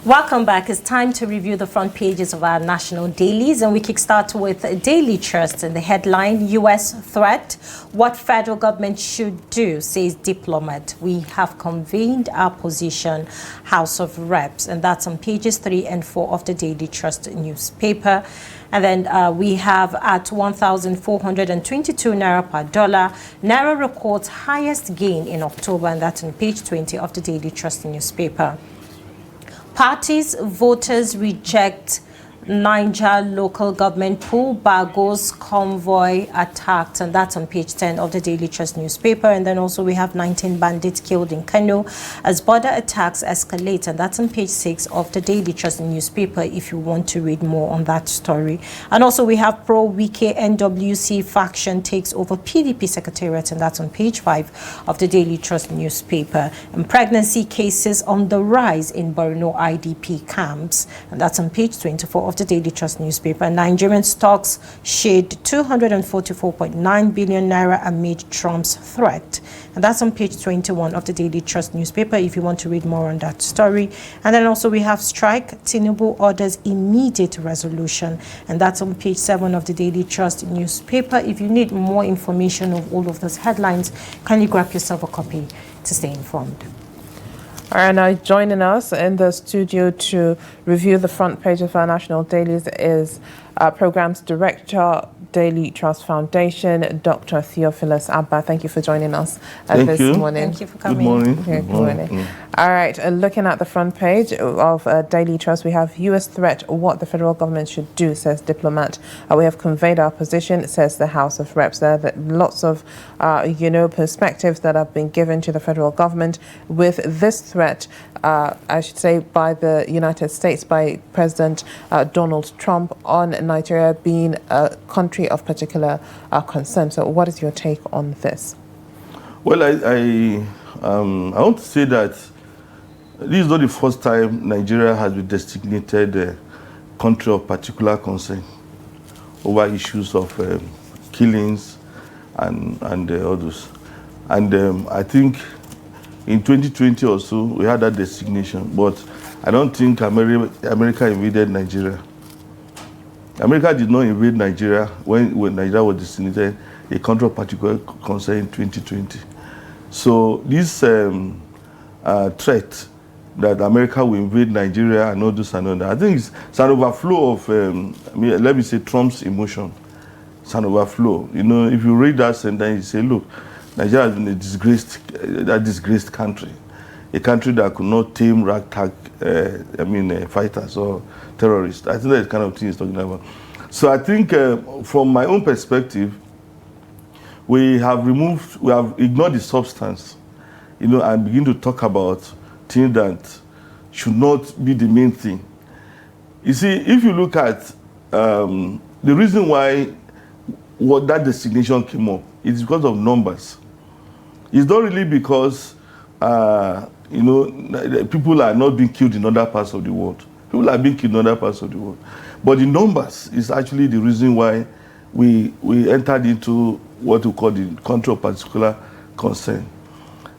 Welcome back. It's time to review the front pages of our national dailies, and we kickstart with Daily Trust and the headline, U.S. threat, what federal government should do, says Diplomat. We have convened our position, House of Reps, and that's on pages 3 and 4 of the Daily Trust newspaper. And then we have at 1,422 naira per dollar, Naira records highest gain in October, and that's on page 20 of the Daily Trust newspaper. Parties, voters reject Niger local government pool, Bagos convoy attacked, and that's on page 10 of the Daily Trust newspaper. And then also we have 19 bandits killed in Kano as border attacks escalate, and that's on page 6 of the Daily Trust newspaper if you want to read more on that story. And also we have pro-Wike NWC faction takes over PDP secretariat, and that's on page 5 of the Daily Trust newspaper. And pregnancy cases on the rise in Borno IDP camps, and that's on page 24 of the Daily Trust newspaper. Nigerian stocks shed 244.9 billion naira amid Trump's threat, and that's on page 21 of the Daily Trust newspaper if you want to read more on that story. And then also we have strike, Tinubu orders immediate resolution, and that's on page 7 of the Daily Trust newspaper. If you need more information of all of those headlines, kindly grab yourself a copy to stay informed. All right, now joining us in the studio to review the front page of our national dailies is Programs Director, Daily Trust Foundation, Dr. Theophilus Abba. Thank you for joining us this morning. Thank you for coming. Good morning. Good morning. All right, looking at the front page of Daily Trust, we have U.S. threat, what the federal government should do, says Diplomat. We have conveyed our position, says the House of Reps. There are lots of, perspectives that have been given to the federal government with this threat, I should say, by the United States, by President Donald Trump on Nigeria being a country of particular concern. So what is your take on this? Well, I want to say that this is not the first time Nigeria has been designated a country of particular concern over issues of killings and others. And I think in 2020 or so, we had that designation, but I don't think America invaded Nigeria. America did not invade Nigeria when Nigeria was designated a country of particular concern in 2020. So this threat that America will invade Nigeria and all this and all that, I think it's an overflow of, let me say, Trump's emotion. It's an overflow. You know, if you read that sentence, you say, look, Nigeria has been a disgraced country, a country that could not tame ragtag, fighters or terrorists. I think that's the kind of thing he's talking about. So I think from my own perspective, we have ignored the substance, and begin to talk about things that should not be the main thing. You see, if you look at the reason why that designation came up, it's because of numbers. It's not really because people are not being killed in other parts of the world. People are being killed in other parts of the world. But the numbers is actually the reason why we entered into what we call the country of particular concern.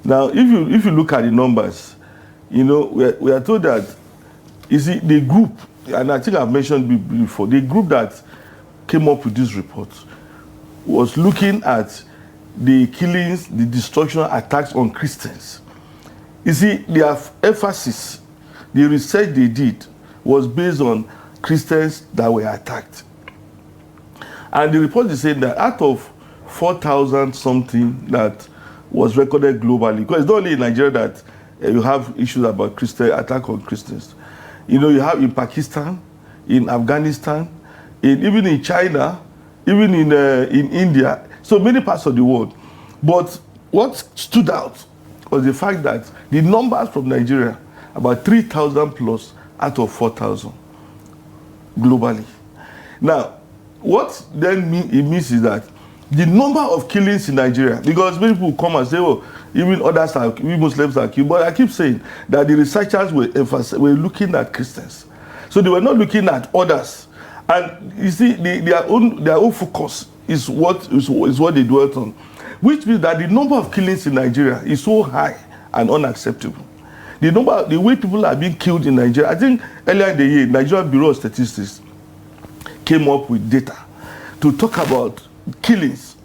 Now, if you look at the numbers, we are told that, you see, the group, and I think I've mentioned before, the group that came up with this report was looking at the killings, the destruction, attacks on Christians. You see, their emphasis, the research they did was based on Christians that were attacked. And the report is saying that out of 4,000 something that was recorded globally, because it's not only in Nigeria that you have issues about attack on Christians. You have in Pakistan, in Afghanistan, even in China, even in India, so many parts of the world. But what stood out was the fact that the numbers from Nigeria, about 3,000 plus out of 4,000 globally. Now, what then it means is that the number of killings in Nigeria, because many people come and say, oh, even we Muslims are killed, but I keep saying that the researchers were looking at Christians. So they were not looking at others. And you see, their own focus is what they dwelt on, which means that the number of killings in Nigeria is so high and unacceptable. the way people are being killed in Nigeria. I think earlier in the year, Nigerian Bureau of Statistics came up with data to talk about killings,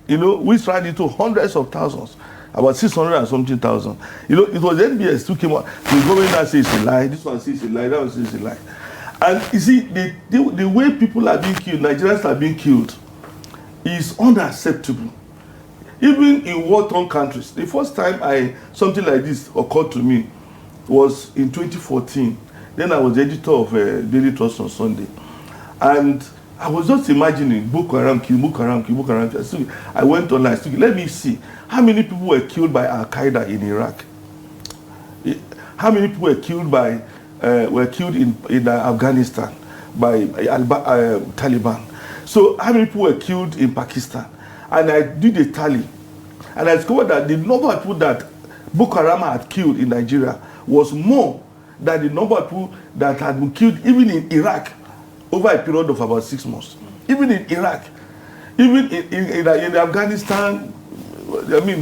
which ran into hundreds of thousands, about 600 and something thousand. It was NBS who came out. The government now says it's a lie, this one says it's a lie, that one says it's a lie. And you see, the way people are being killed, Nigerians are being killed, is unacceptable. Even in war-torn countries. The first time something like this occurred to me was in 2014. Then I was the editor of Daily Trust on Sunday. And I was just imagining Boko Haram kill, Boko Haram kill, Boko Haram kill. So I went online, let me see how many people were killed by Al-Qaeda in Iraq. How many people were killed in Afghanistan by Taliban. So how many people were killed in Pakistan? And I did a tally. And I discovered that the number of people that Boko Haram had killed in Nigeria was more than the number of people that had been killed even in Iraq over a period of about 6 months. Even in Iraq, even in Afghanistan,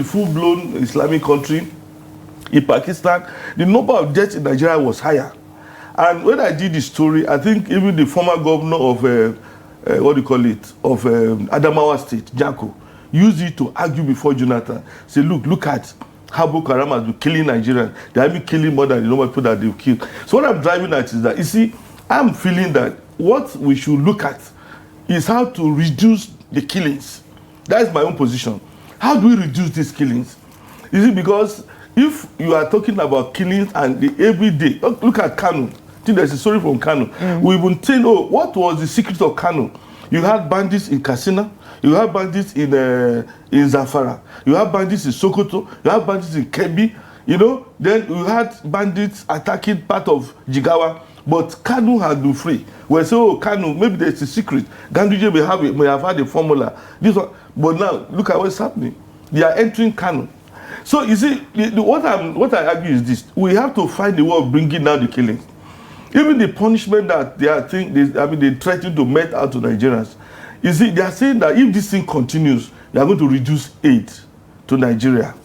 full-blown Islamic country, in Pakistan, the number of deaths in Nigeria was higher. And when I did the story, I think even the former governor of Adamawa State, Janko, used it to argue before Jonathan. Say, look at how Boko Haram has been killing Nigerians. They have been killing more than the number of people that they've killed. So what I'm driving at is that, you see, I'm feeling that what we should look at is how to reduce the killings. That is my own position. How do we reduce these killings? You see, because if you are talking about killings and the everyday, look at Kano. I think there's a story from Kano. We've been saying, what was the secret of Kano? You had bandits in Katsina, you have bandits in Zamfara, you have bandits in Sokoto, you have bandits in Kebbi, then you had bandits attacking part of Jigawa, but Kano had been free. We say, Kano, maybe there's a secret. Ganduje may have had a formula. This one, but now look at what's happening. They are entering Kano. So you see, what I argue is this: we have to find a way of bringing down the killings. Even the punishment that they threaten to mete out to Nigerians. You see, they are saying that if this thing continues, they are going to reduce aid to Nigeria.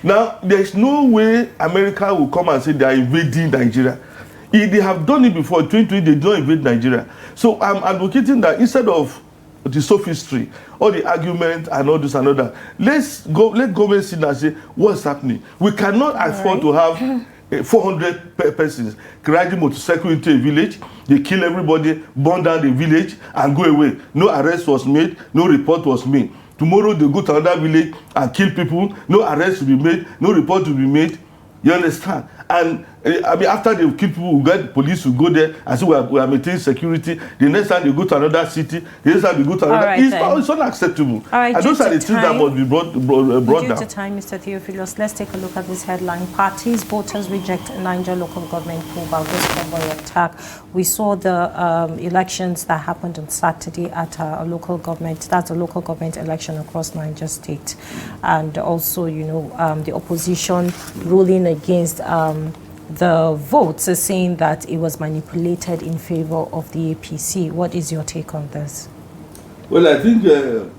Now, there is no way America will come and say they are invading Nigeria. If they have done it before, 2020, they don't invade Nigeria. So I'm advocating that instead of the sophistry, all the argument and all this and all that, let government sit down and say, what's happening? We cannot afford to have 400 persons riding motorcycle into a village, they kill everybody, burn down the village and go away. No arrest was made, no report was made. Tomorrow they go to another village and kill people, no arrest will be made, no report will be made. You understand? And after they kill people, the police will go there and say we are maintaining security. The next time they go to another city, the next time they go to another, it's unacceptable. And those are the things that must be brought down. Due to time, Mr. Theophilus, let's take a look at this headline. Parties, voters reject Niger local government pullback, this convoy attack. We saw the elections that happened on Saturday at a local government. That's a local government election across Niger State. And also, the opposition ruling against the votes, is saying that it was manipulated in favor of the APC. What is your take on this? Well, I think the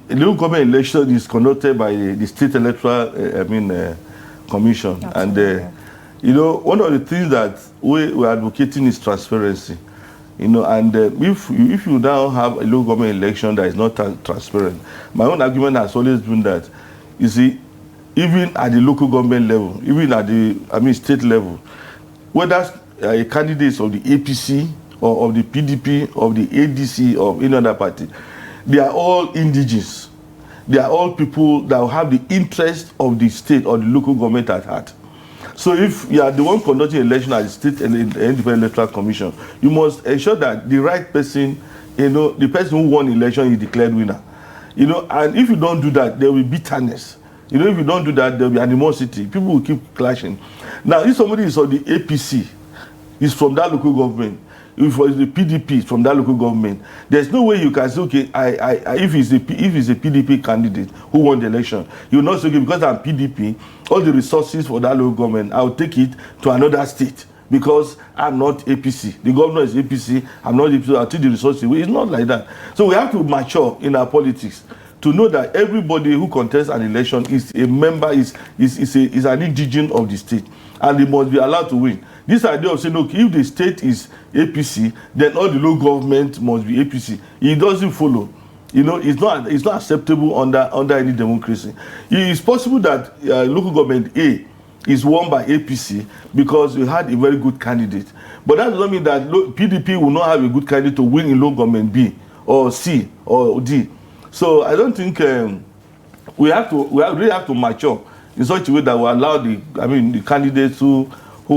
local government election is conducted by the State Electoral Commission. Absolutely. And, one of the things that we're advocating is transparency. And if you now have a local government election that is not transparent, my own argument has always been that, you see, even at the local government level, even at the state level, whether a candidate of the APC or of the PDP, of the ADC, or any other party, they are all indigenous. They are all people that have the interest of the state or the local government at heart. So if you are the one conducting election at the State Independent Electoral Commission, you must ensure that the right person, the person who won the election is declared winner. And if you don't do that, there will be bitterness. If you don't do that, there will be animosity. People will keep clashing. Now, if somebody is on the APC, is from that local government, if it's the PDP from that local government, there's no way you can say, okay, if it's a PDP candidate who won the election, you will not say, okay, because I'm PDP, all the resources for that local government, I'll take it to another state because I'm not APC. The governor is APC, I'm not APC, I'll take the resources away. It's not like that. So we have to mature in our politics to know that everybody who contests an election is a member, is an indigene of the state, and they must be allowed to win. This idea of saying, okay, if the state is APC, then all the local government must be APC. It doesn't follow. You know, it's not acceptable under any democracy. It is possible that local government A is won by APC because we had a very good candidate, but that does not mean that PDP will not have a good candidate to win in local government B or C or D. So I don't think we really have to mature in such a way that we allow the candidates who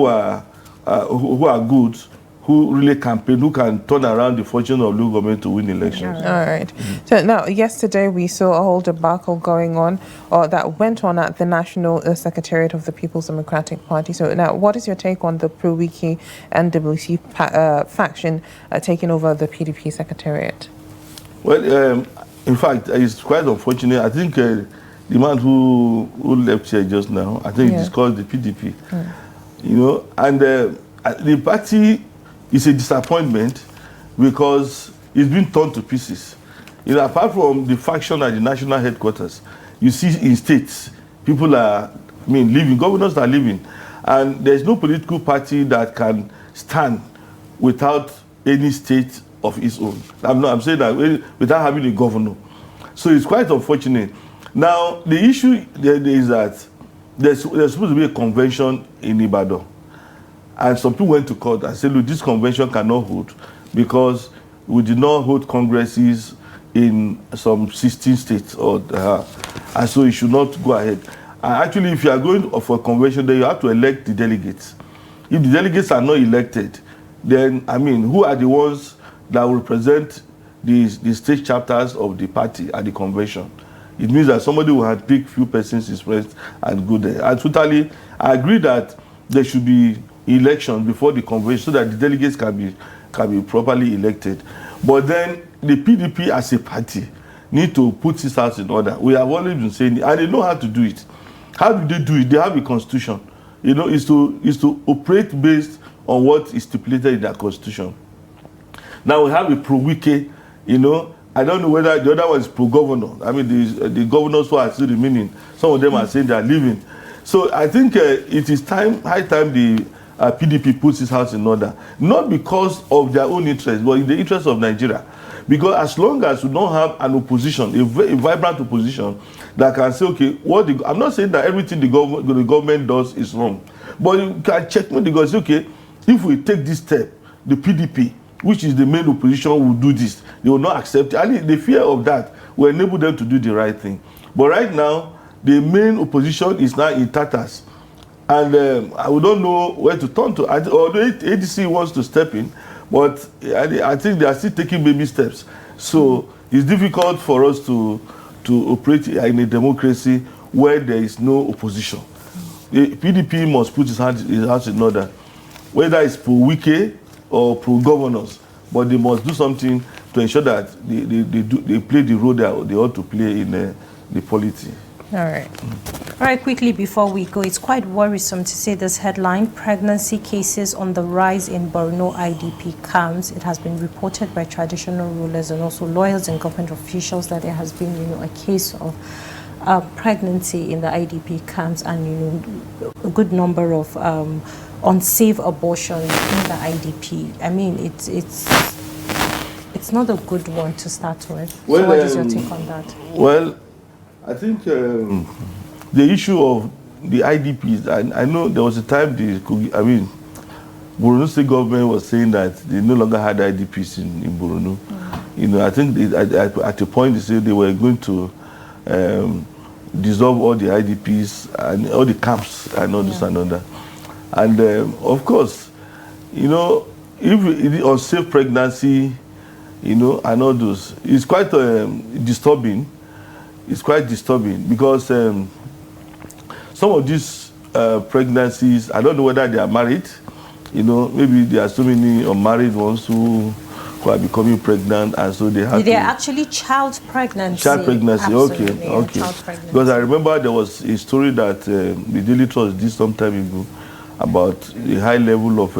are good, who really campaign, who can turn around the fortune of local government to win elections. All right. So now, yesterday we saw a whole debacle going on, or that went on at the National Secretariat of the People's Democratic Party. So now, what is your take on the pro-Wiki and WC faction taking over the PDP Secretariat? Well, in fact, it's quite unfortunate. I think the man who left here just now, I think he discussed the PDP. You know, and the party is a disappointment because it's been torn to pieces. You know, apart from the faction at the national headquarters, you see in states, people are, living, governors are living, and there's no political party that can stand without any state of its own. I'm saying that without having a governor. So it's quite unfortunate. Now, the issue there is that there's supposed to be a convention in Ibadan. And some people went to court and said, look, this convention cannot hold because we did not hold congresses in some 16 states, and so it should not go ahead. And actually, if you are going for a convention, then you have to elect the delegates. If the delegates are not elected, then, who are the ones that will represent the state chapters of the party at the convention? It means that somebody will have picked few persons his friends and go there. I agree that there should be elections before the convention so that the delegates can be properly elected. But then the PDP as a party need to put this house in order. We have always been saying it, and they know how to do it. How do they do it? They have a constitution. You know, is to operate based on what is stipulated in that constitution. Now we have a pro-Wiki, you know. I don't know whether the other one is pro-governor. The governors who are still remaining, some of them are saying they are leaving. So I think it is high time the PDP puts his house in order, not because of their own interest, but in the interest of Nigeria. Because as long as we don't have an opposition, a vibrant opposition that can say, okay, I'm not saying that everything the government does is wrong, but you can check when they go say, okay, if we take this step, the PDP, which is the main opposition, will do this. They will not accept it. And the fear of that will enable them to do the right thing. But right now, the main opposition is now in tatters. And we don't know where to turn to. Although ADC wants to step in, but I think they are still taking baby steps. So it's difficult for us to operate in a democracy where there is no opposition. The PDP must put his house in order, whether it's pro-Wiki or pro-governors, but they must do something to ensure that they play the role they ought to play in the polity. All right. All right, quickly before we go, it's quite worrisome to see this headline, pregnancy cases on the rise in Borno IDP camps. It has been reported by traditional rulers and also lawyers and government officials that there has been, a case of pregnancy in the IDP camps and, a good number of unsafe abortions in the IDP. It's not a good one to start with. Well, so what is your take on that? Well, I think the issue of the IDPs, I know there was a time Borno State government was saying that they no longer had IDPs in Borno. I think at a point they said they were going to dissolve all the IDPs and all the camps and all this and all that. And of course, if unsafe pregnancy, and all those, it's quite disturbing. It's quite disturbing because some of these pregnancies, I don't know whether they are married. Maybe there are so many unmarried ones who are becoming pregnant, and so they have. They're actually child pregnancy. Child pregnancy, absolutely. okay. Child pregnancy. Because I remember there was a story that the Daily Trust did some time ago about the high level of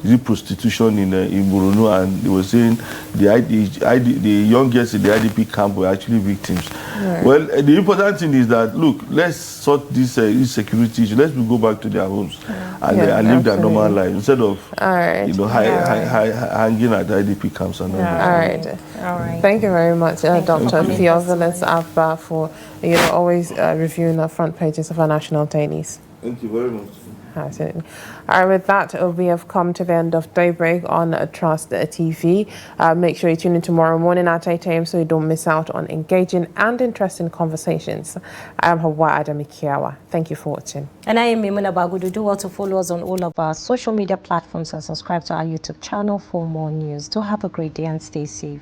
is it prostitution in Borno, and they were saying the young girls in the IDP camp were actually victims. Right. Well, the important thing is that, look, let's sort this insecurity issue. Let's go back to their homes and live their normal life instead of hanging at IDP camps and all that. All right. Thank you very much, Dr. Theophilus Abba, for always reviewing the front pages of our national dailies. Thank you very much. Absolutely. All right, with that, we have come to the end of Daybreak on Trust TV. Make sure you tune in tomorrow morning at 8 a.m. so you don't miss out on engaging and interesting conversations. I am Hawa Adamikiawa. Thank you for watching. And I am Mimuna Bagudu. Do well to follow us on all of our social media platforms and subscribe to our YouTube channel for more news. Do have a great day and stay safe.